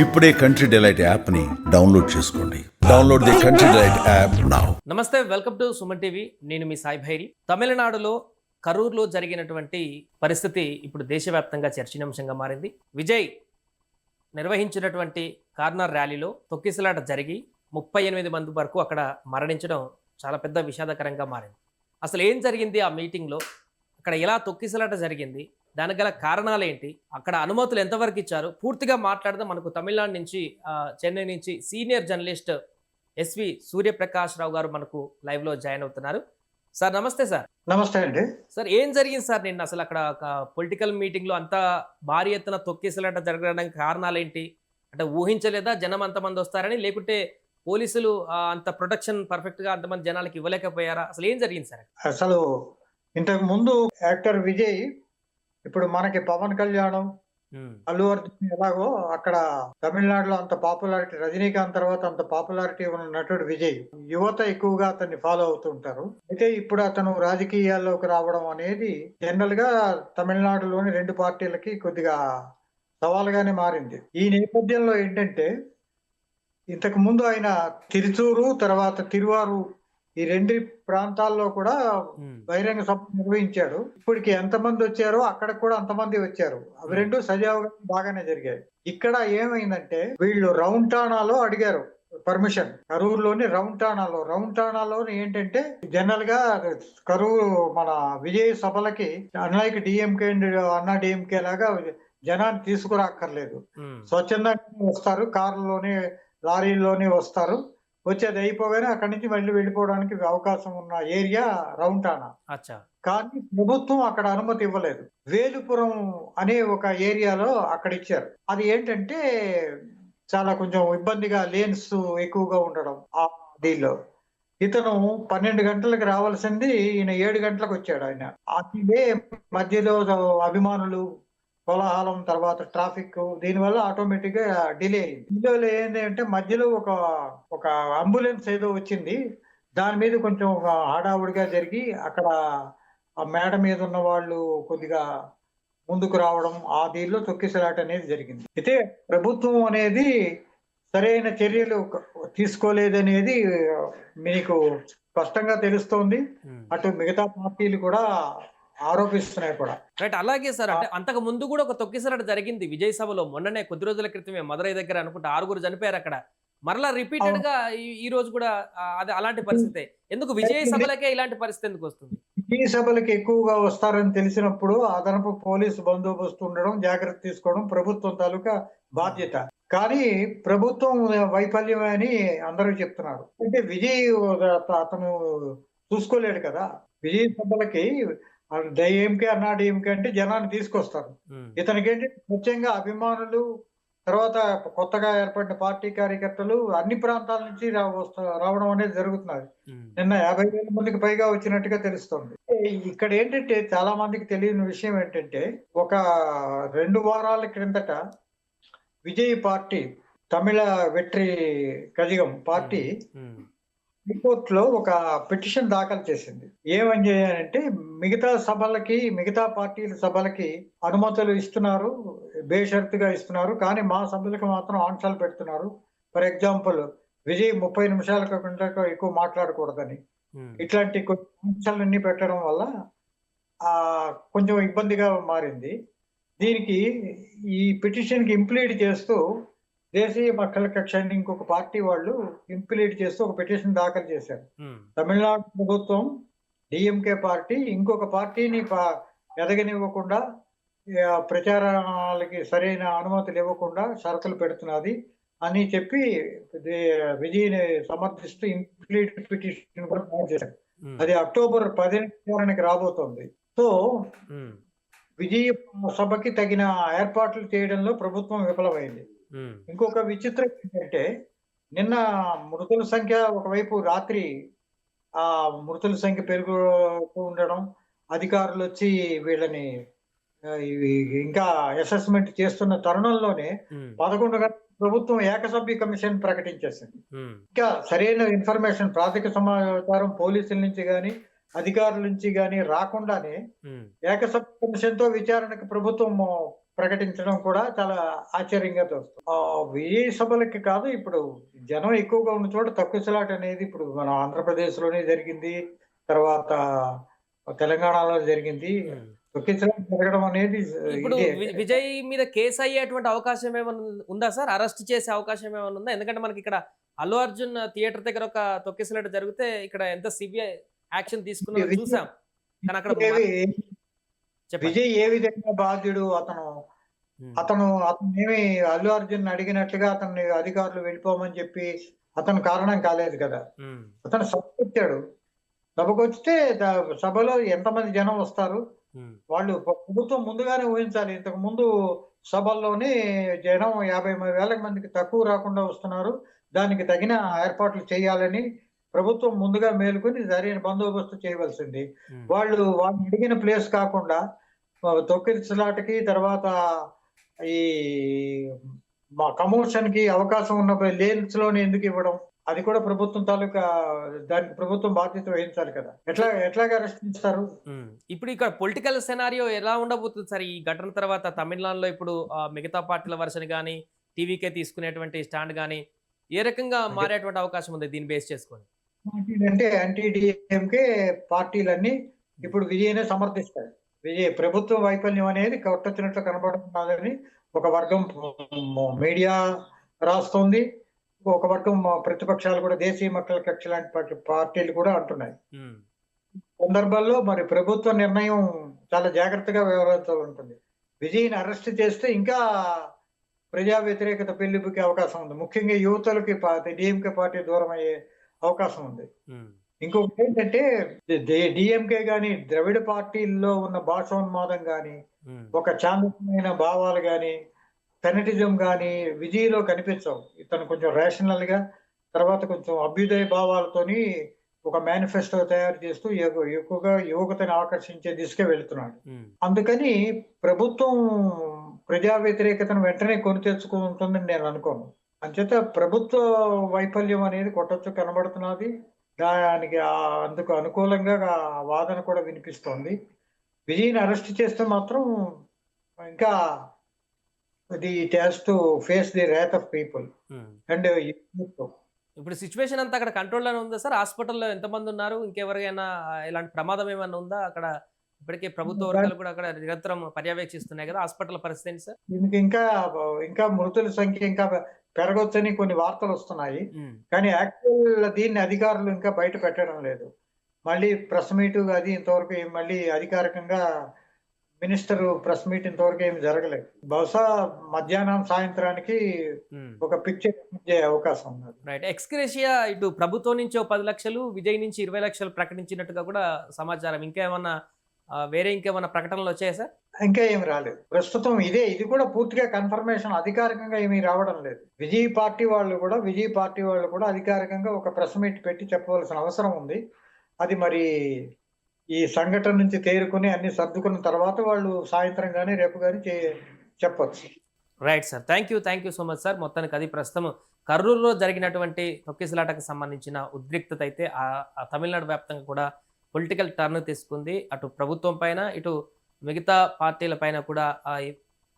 ఇప్పుడే country delight యాప్ని download చేసుకోండి. Download the country delight app now. నమస్తే, వెల్కమ్ టు సుమన్ టీవీ. నేను మీ సాయి భైరి. తమిళనాడులో కరూర్లో జరిగినటువంటి పరిస్థితి ఇప్పుడు దేశవ్యాప్తంగా చర్చనీయాంశంగా మారింది. విజయ్ నిర్వహించినటువంటి కార్నర్ ర్యాలీలో తొక్కిసలాట జరిగి 38 మంది వరకు అక్కడ మరణించడం చాలా పెద్ద విషాదకరంగా మారింది. అసలు ఏం జరిగింది ఆ మీటింగ్లో, అక్కడ ఎలా తొక్కిసలాట జరిగింది, దానికి గల కారణాలు ఏంటి, అక్కడ అనుమతులు ఎంతవరకు ఇచ్చారు, పూర్తిగా మాట్లాడదాం. మనకు తమిళనాడు నుంచి చెన్నై నుంచి సీనియర్ జర్నలిస్ట్ ఎస్వి సూర్యప్రకాష్ రావు గారు మనకు లైవ్లో జాయిన్ అవుతున్నారు. సార్ నమస్తే. సార్ నమస్తే అండి. సార్ ఏం జరిగింది సార్ నిన్న? అసలు అక్కడ పొలిటికల్ మీటింగ్లో అంత భారీ ఎత్తున తొక్కిసలాట జరగడానికి కారణాలు ఏంటి? అంటే ఊహించలేదా జనం అంతమంది వస్తారని, లేకుంటే పోలీసులు అంత ప్రొటెక్షన్ పర్ఫెక్ట్గా అంతమంది జనాలకు ఇవ్వలేకపోయారా? అసలు ఏం జరిగింది సార్? అసలు ఇంతకు ముందు యాక్టర్ విజయ్, ఇప్పుడు మనకి పవన్ కళ్యాణ్, అల్లు అర్జున్ ఎలాగో అక్కడ తమిళనాడులో అంత పాపులారిటీ, రజనీకాంత్ తర్వాత అంత పాపులారిటీ ఉన్న నటుడు విజయ్. యువత ఎక్కువగా అతన్ని ఫాలో అవుతుంటారు. అయితే ఇప్పుడు అతను రాజకీయాల్లోకి రావడం అనేది జనరల్ గా తమిళనాడులోని 2 పార్టీలకి కొద్దిగా సవాలుగానే మారింది. ఈ నేపథ్యంలో ఏంటంటే, ఇంతకు ముందు ఆయన తిరుచూరు తర్వాత తిరువారు ఈ 2 ప్రాంతాల్లో కూడా బహిరంగ సభ నిర్వహించాడు. ఇప్పటికి ఎంతమంది వచ్చారో అక్కడ కూడా అంతమంది వచ్చారు. అవి 2 సజావుగా బాగానే జరిగాయి. ఇక్కడ ఏమైందంటే, వీళ్ళు రౌంటానాలో అడిగారు పర్మిషన్. కరూరులోని రౌంటానాలో ఏంటంటే, జనరల్ గా కరూరు మన విజయ్ సభలకి అన్లైక్ డిఎంకే అండ్ అన్నా డిఎంకే లాగా జనాన్ని తీసుకురాక్కర్లేదు. స్వచ్ఛందంగా వస్తారు, కారులోనే లారీల్లోనే వస్తారు. వచ్చేది అయిపోగానే అక్కడి నుంచి మళ్ళీ వెళ్ళిపోవడానికి అవకాశం ఉన్న ఏరియా రౌంటానా. కానీ ప్రభుత్వం అక్కడ అనుమతి ఇవ్వలేదు. వేలుపురం అనే ఒక ఏరియాలో అక్కడ ఇచ్చారు. అది ఏంటంటే చాలా కొంచెం ఇబ్బందిగా, లేన్స్ ఎక్కువగా ఉండడం. ఆ దీనిలో ఇతను 12 గంటలకు రావాల్సింది ఈయన 7 గంటలకు వచ్చాడు. ఆయన అదే మధ్యలో అభిమానులు, కోలాహలం, తర్వాత ట్రాఫిక్, దీనివల్ల ఆటోమేటిక్ గా డిలే అయింది. డిలేలో ఏంటి అంటే, మధ్యలో ఒక అంబులెన్స్ ఏదో వచ్చింది. దాని మీద కొంచెం హడావుడిగా జరిగి అక్కడ ఆ మేడ మీద ఉన్న వాళ్ళు కొద్దిగా ముందుకు రావడం, ఆ దీనిలో తొక్కిసలాట అనేది జరిగింది. అయితే ప్రభుత్వం అనేది సరైన చర్యలు తీసుకోలేదనేది మీకు స్పష్టంగా తెలుస్తోంది. అటు మిగతా పార్టీలు కూడా ఆరోపిస్తున్నాయి కూడా. రైట్, అలాగే సార్. అంటే అంతకు ముందు కూడా ఒక తొక్కిసలాట జరిగింది విజయ్ సభలో. మొన్ననే కొద్ది రోజుల క్రితమే మదురై దగ్గర అనుకుంటా 6 చనిపోయారు అక్కడ. మరలా రిపీటెడ్ గా ఈ రోజు కూడా అది అలాంటి పరిస్థితి. ఎందుకు విజయ్ సభలకే ఇలాంటి పరిస్థితి ఎందుకు వస్తుంది? విజయ్ సభలకి ఎక్కువగా వస్తారని తెలిసినప్పుడు అదనపు పోలీసు బందోబస్తు ఉండడం, జాగ్రత్త తీసుకోవడం ప్రభుత్వం తాలూకా బాధ్యత. కానీ ప్రభుత్వం వైఫల్యమే అని అందరూ చెప్తున్నారు. అంటే విజయ్ అతను చూసుకోలేడు కదా. విజయ్ సభలకి డిఎంకే అన్నా డిఎంకే అంటే జనాన్ని తీసుకొస్తారు. ఇతనికేంటి ముఖ్యంగా అభిమానులు, తర్వాత కొత్తగా ఏర్పడిన పార్టీ కార్యకర్తలు అన్ని ప్రాంతాల నుంచి రావడం అనేది జరుగుతున్నది. నిన్న 50,000 మందికి పైగా వచ్చినట్టుగా తెలుస్తుంది. ఇక్కడ ఏంటంటే, చాలా మందికి తెలియని విషయం ఏంటంటే, ఒక 2 వారాల క్రిందట విజయ్ పార్టీ, తమిళ వెట్రి కజగం పార్టీ హైకోర్టులో ఒక పిటిషన్ దాఖలు చేసింది. ఏమని చేయాలంటే, మిగతా పార్టీల సభలకి అనుమతులు ఇస్తున్నారు, బేషరతుగా ఇస్తున్నారు, కానీ మా సభలకు మాత్రం ఆంక్షలు పెడుతున్నారు. ఫర్ ఎగ్జాంపుల్, విజయ్ 30 నిమిషాల కంటే ఎక్కువ మాట్లాడకూడదని, ఇట్లాంటి కొన్ని ఆంక్షలన్నీ పెట్టడం వల్ల కొంచెం ఇబ్బందిగా మారింది. దీనికి ఈ పిటిషన్ కి ఇంప్లీడ్ చేస్తూ దేశీయ మక్కల కక్షాన్ని ఇంకొక పార్టీ వాళ్ళు ఇంప్లీడ్ చేస్తూ ఒక పిటిషన్ దాఖలు చేశారు. తమిళనాడు ప్రభుత్వం, డిఎంకే పార్టీ ఇంకొక పార్టీని ఎదగనివ్వకుండా, ప్రచారాలకి సరైన అనుమతులు ఇవ్వకుండా షరతులు పెడుతున్నది అని చెప్పి విజయ్ని సమర్థిస్తూ ఇంప్లీడ్ పిటిషన్ కూడా దాఖలు చేశారు. అది అక్టోబర్ 18కి రాబోతోంది. సో విజయ సభకి తగిన ఏర్పాట్లు చేయడంలో ప్రభుత్వం విఫలమైంది. ఇంకొక విచిత్రం ఏంటంటే, నిన్న మృతుల సంఖ్య ఒకవైపు రాత్రి ఆ మృతుల సంఖ్య పెరుగుతూ ఉండడం, అధికారులు వచ్చి వీళ్ళని ఇంకా అసెస్మెంట్ చేస్తున్న తరుణంలోనే 11 గంటల ప్రభుత్వం ఏకసభ్య కమిషన్ ప్రకటించేసింది. ఇంకా సరైన ఇన్ఫర్మేషన్, ప్రాథమిక సమాచారం పోలీసుల నుంచి గాని అధికారుల నుంచి గాని రాకుండానే ఏకసభ్య కమిషన్ తో విచారణకు ప్రభుత్వం ప్రకటించడం కూడా చాలా ఆశ్చర్యంగా తోస్తుంది. విజయ సభలకి కాదు, ఇప్పుడు జనం ఎక్కువగా ఉన్న చోట తొక్కిసలాట అనేది ఇప్పుడు మన ఆంధ్రప్రదేశ్‌లోనే జరిగింది. తర్వాత తెలంగాణలో జరిగింది. ఉమ్. తొక్కిసలాట జరగడం అనేది ఇప్పుడు ఇదే. విజయ్ మీద కేసు అయ్యేటువంటి అవకాశం ఏమైనా ఉందా సార్? అరెస్ట్ చేసే అవకాశం ఏమైనా ఉందా? ఎందుకంటే మనకి ఇక్కడ అల్లు అర్జున్ థియేటర్ దగ్గర ఒక తొక్కిసలాట జరిగితే ఇక్కడ ఎంత సివియర్ యాక్షన్ తీసుకున్నారో విజయ్ చూసాం. కానీ అక్కడ చెప్పండి. విజయ్ ఏ విధంగా బాధ్యుడు? ఉమ్. అతనేమి అల్లు అర్జున్ అడిగినట్లుగా అతన్ని అధికారులు వెళ్ళిపోమని చెప్పి అతను కారణం కాలేదు కదా. ఉమ్. అతను సభకొచ్చాడు. సభకొస్తే సభలో ఎంతమంది జనం వస్తారు? ఉమ్. వాళ్ళు ప్రభుత్వం ముందుగానే ఊహించాలి. ఇంతకు ముందు సభల్లోనే జనం 50,000 మందికి తక్కువ రాకుండా వస్తున్నారు. దానికి తగిన ఏర్పాట్లు చేయాలని ప్రభుత్వం ముందుగా మేలుకొని సరైన బందోబస్తు చేయవలసింది. ఉమ్. వాళ్ళు అడిగిన ప్లేస్ కాకుండా తొక్కిసలాటకి తర్వాత ఈ కమోషన్ కి అవకాశం ఉన్న లేన్స్ లోనే ఎందుకు ఇవ్వడం? అది కూడా ప్రభుత్వం తాలూకా, దానికి ప్రభుత్వం బాధ్యత వహించాలి కదా. ఎట్లాగా అరెస్ట్ చేస్తారు? ఉమ్. ఇప్పుడు ఇక్కడ పొలిటికల్ సెనారియో ఎలా ఉండబోతుంది సార్ ఈ ఘటన తర్వాత? తమిళనాడులో ఇప్పుడు మిగతా పార్టీల వర్షన్ కానీ టీవీకే తీసుకునేటువంటి స్టాండ్ కానీ ఏ రకంగా మారేటువంటి అవకాశం ఉంది దీన్ని బేస్ చేసుకొని? అంటే యాంటీ డిఎంకే పార్టీలన్నీ ఇప్పుడు విజయనే సమర్థిస్తాయి. ప్రభుత్వ వైఫల్యం అనేది కొట్టొచ్చినట్లు కనబడుతున్నదని ఒక వర్గం మీడియా రాస్తోంది. ఒక వర్గం ప్రతిపక్షాలు కూడా, దేశీయ మక్కల కక్ష లాంటి పార్టీలు కూడా అంటున్నాయి. ఉమ్. సందర్భాల్లో మరి ప్రభుత్వ నిర్ణయం చాలా జాగ్రత్తగా వ్యవహరించాల్సి ఉంటుంది. విజయ్ని అరెస్ట్ చేస్తే ఇంకా ప్రజా వ్యతిరేకత పెళ్లిబుకే అవకాశం ఉంది. ముఖ్యంగా యువతలకి డిఎంకే పార్టీ దూరం అయ్యే అవకాశం ఉంది. ఉమ్. ఇంకొకటి ఏంటంటే డిఎంకే గాని, ద్రవిడ పార్టీల్లో ఉన్న భాషోన్మాదం గాని, ఉమ్. ఒక చాందకమైన భావాలు గాని, ఫెనటిజం గాని విజయ్లో కనిపించవు. ఇతను కొంచెం రేషనల్ గా, తర్వాత కొంచెం అభ్యుదయ భావాలతోని ఒక మేనిఫెస్టో తయారు చేస్తూ ఎక్కువగా యువతని ఆకర్షించే దిశగా వెళుతున్నాడు. ఉమ్. అందుకని ప్రభుత్వం ప్రజా వ్యతిరేకతను వెంటనే కొని తెచ్చుకుంటుందని నేను అనుకోను. అంచేత ప్రభుత్వ వైఫల్యం అనేది కొట్టొచ్చు కనబడుతున్నది. దానికి అందుకు అనుకూలంగా వాదన కూడా వినిపిస్తోంది. విజయ్ని అరెస్ట్ చేస్తే మాత్రం ఇంకా it has to face the wrath of people um. And ఇప్పుడు సిచ్యువేషన్ అంతా అక్కడ కంట్రోల్లోనే ఉందా సార్? హాస్పిటల్లో ఎంతమంది ఉన్నారు? ఇంకెవరికైనా ఇలాంటి ప్రమాదం ఏమైనా ఉందా అక్కడ? ఇప్పటికే ప్రభుత్వ వర్గాలు కూడా అక్కడ నిరంతరం పర్యవేక్షిస్తున్నాయి కదా హాస్పిటల్ పరిస్థితి ఏంటి సార్? దీనికి ఇంకా మృతుల సంఖ్య ఇంకా పెరగొచ్చని కొన్ని వార్తలు వస్తున్నాయి. ఉమ్. కానీ యాక్చువల్ దీన్ని అధికారులు ఇంకా బయట పెట్టడం లేదు. మళ్ళీ ప్రెస్ మీట్ అది ఇంతవరకు మళ్ళీ అధికారికంగా మినిస్టర్ ప్రెస్ మీట్ ఇంతవరకు ఏమి జరగలేదు. బహుశా మధ్యాహ్నం సాయంత్రానికి ఉమ్. ఒక పిక్చర్ ఇచ్చే అవకాశం ఉన్నది. రైట్. ఎక్స్గ్రేషియా ఇటు ప్రభుత్వం నుంచి 10 లక్షలు, విజయ్ నుంచి 20 లక్షలు ప్రకటించినట్టుగా కూడా సమాచారం. ఇంకేమన్నా ఇంకేమన్నా ప్రకటనలు వచ్చాయా సార్? ఇంకా ఏమి రాలేదు ప్రస్తుతం. ఇది కూడా పూర్తిగా కన్ఫర్మేషన్ అధికారికంగా ఏమీ రావడం లేదు. విజయ్ పార్టీ వాళ్ళు కూడా అధికారికంగా ఒక ప్రెస్ మీట్ పెట్టి చెప్పవలసిన అవసరం ఉంది. అది మరి ఈ సంఘటన నుంచి తేరుకుని అన్ని సర్దుకున్న తర్వాత వాళ్ళు సాయంత్రం కానీ రేపు కానీ చెప్పొచ్చు. Right sir. Thank you so much sir. మొత్తానికి అది ప్రస్తుతం కర్నూలులో జరిగినటువంటి తొక్కిసలాటకు సంబంధించిన ఉద్రిక్తత అయితే ఆ తమిళనాడు వ్యాప్తంగా కూడా పొలిటికల్ టర్న్ తీసుకుంది. అటు ప్రభుత్వం పైన, ఇటు మిగతా పార్టీల పైన కూడా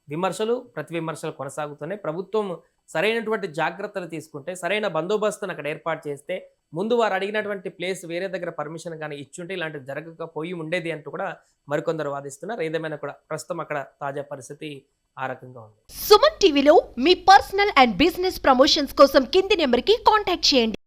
విమర్శలు ప్రతి విమర్శలు కొనసాగుతున్నాయి. ప్రభుత్వం సరైనటువంటి జాగ్రత్తలు తీసుకుంటే, సరైన బందోబస్తును అక్కడ ఏర్పాటు చేస్తే, ముందు వారు అడిగినటువంటి ప్లేస్ వేరే దగ్గర పర్మిషన్ కానీ ఇచ్చుంటే ఇలాంటివి జరగకపోయి ఉండేది అంటూ కూడా మరికొందరు వాదిస్తున్నారు. ఏదేమైనా కూడా ప్రస్తుతం అక్కడ తాజా పరిస్థితి ఆ రకంగా ఉంది. సుమన్ టీవీలో మీ పర్సనల్ అండ్ బిజినెస్ ప్రమోషన్స్ కోసం కింది నెంబర్కి కాంటాక్ట్ చేయండి.